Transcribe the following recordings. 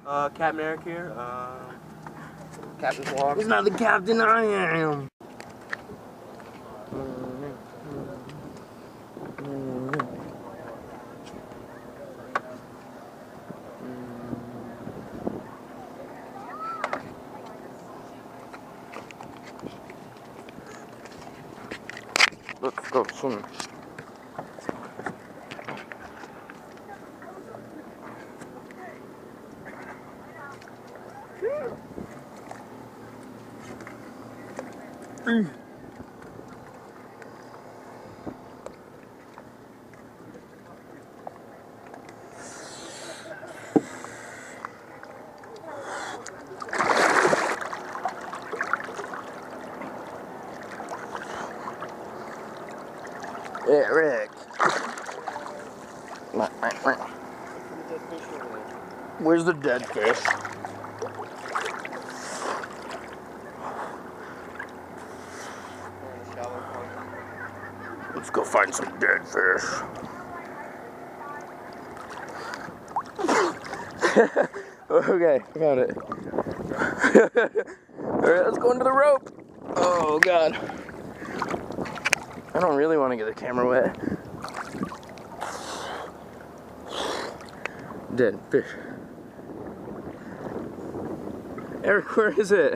Captain Eric here. Captain's Vlog. He's not the captain, I am. Let's go swimming. Eric. Where's the dead fish? Let's go find some dead fish. Okay, I found it. Alright, let's go into the rope. Oh god. I don't really want to get the camera wet. Dead fish. Eric, where is it?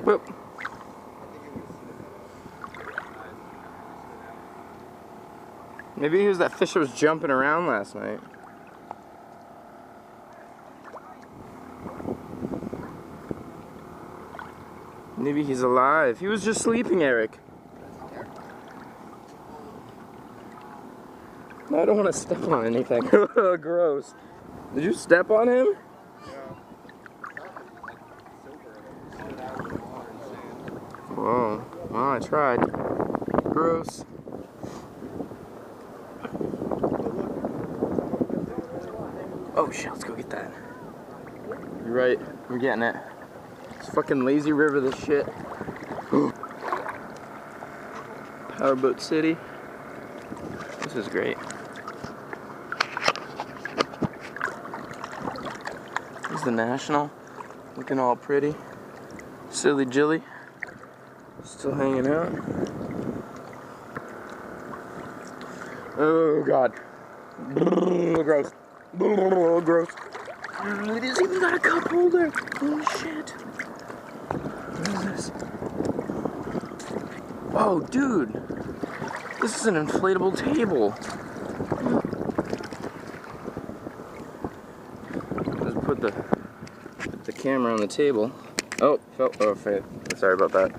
Whoop. Maybe he was that fish that was jumping around last night. Maybe he's alive. He was just sleeping, Eric. No, I don't want to step on anything. Gross. Did you step on him? Whoa. Well, I tried. Gross. Oh shit, let's go get that. You're right, I'm getting it. It's fucking lazy river, this shit. Powerboat City. This is great. This is the National. Looking all pretty. Silly Jilly. Still hanging out. Oh god. Gross. Gross. It has even got a cup holder. Holy shit. What is this? Oh, dude. This is an inflatable table. Let's put the camera on the table. Oh, fell. Oh, sorry about that.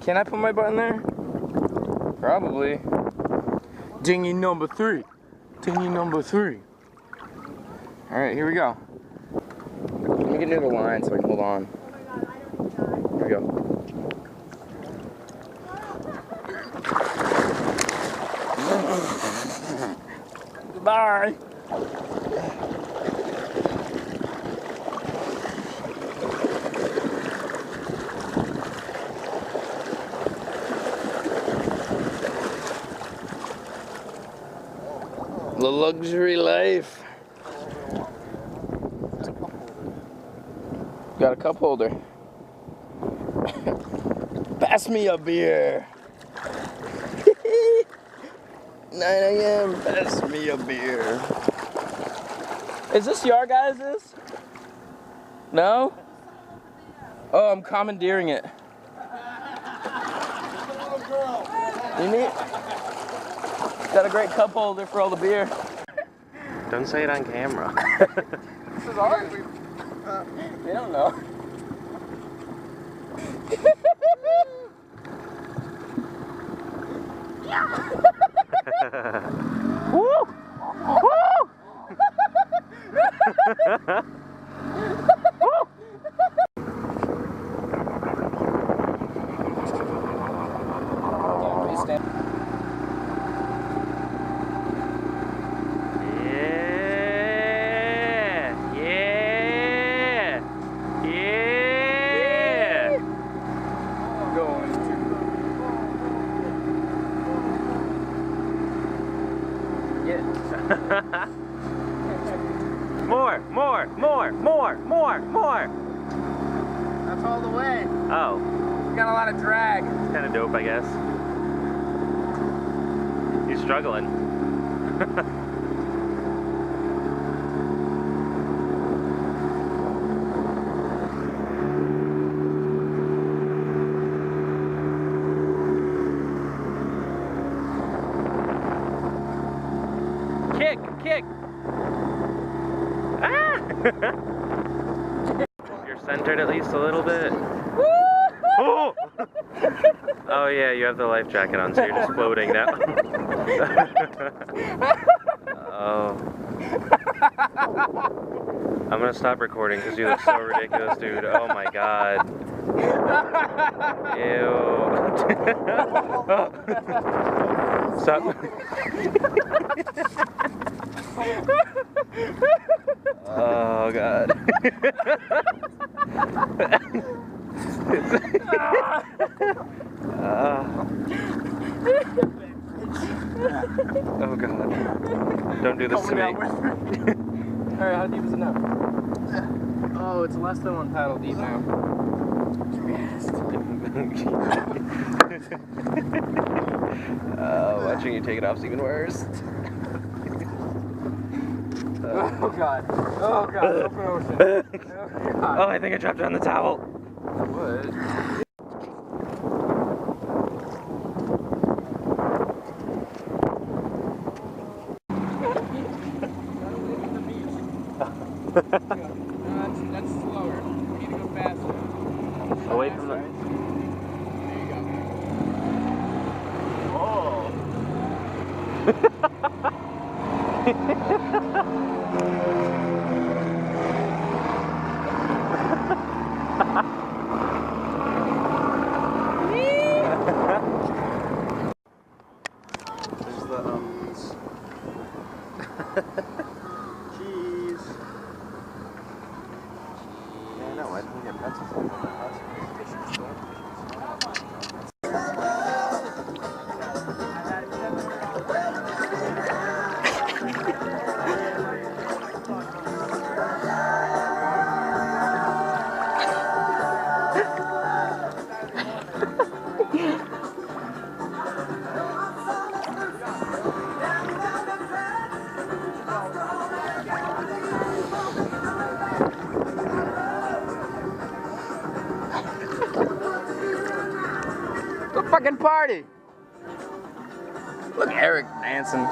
Can I put my butt in there? Probably. Dinghy number 3. Dinghy number 3. Alright, here we go. Let me get near the line so I can hold on. Here we go. Bye. The luxury life. Got a cup holder. Pass me a beer. 9 a.m. Pass me a beer. Is this your guys'? No? Oh, I'm commandeering it. You need... Got a great cup holder for all the beer. Don't say it on camera. This is ours. They don't know. Woo! Woo! it. More. That's all the way. Oh, We got a lot of drag. it's kind of dope, I guess. He's struggling. Kick! Ah! You're centered at least a little bit. Oh! Oh yeah, you have the life jacket on, so you're just floating now. Oh. I'm gonna stop recording because you look so ridiculous, dude. Oh my god. Ew. Stop. Oh god. Oh god. Don't do this to me. Alright, how deep is it now? Oh, it's less than 1 paddle deep now. Watching you take it off is even worse. Oh god. Oh god, open ocean. Oh, god. Oh, I think I dropped it on the towel. What? That's slower. We need to go faster. Away from the... There you go. There's the cheese. Yeah, no, I didn't get pretzels. Fucking party! Look, Eric dancing.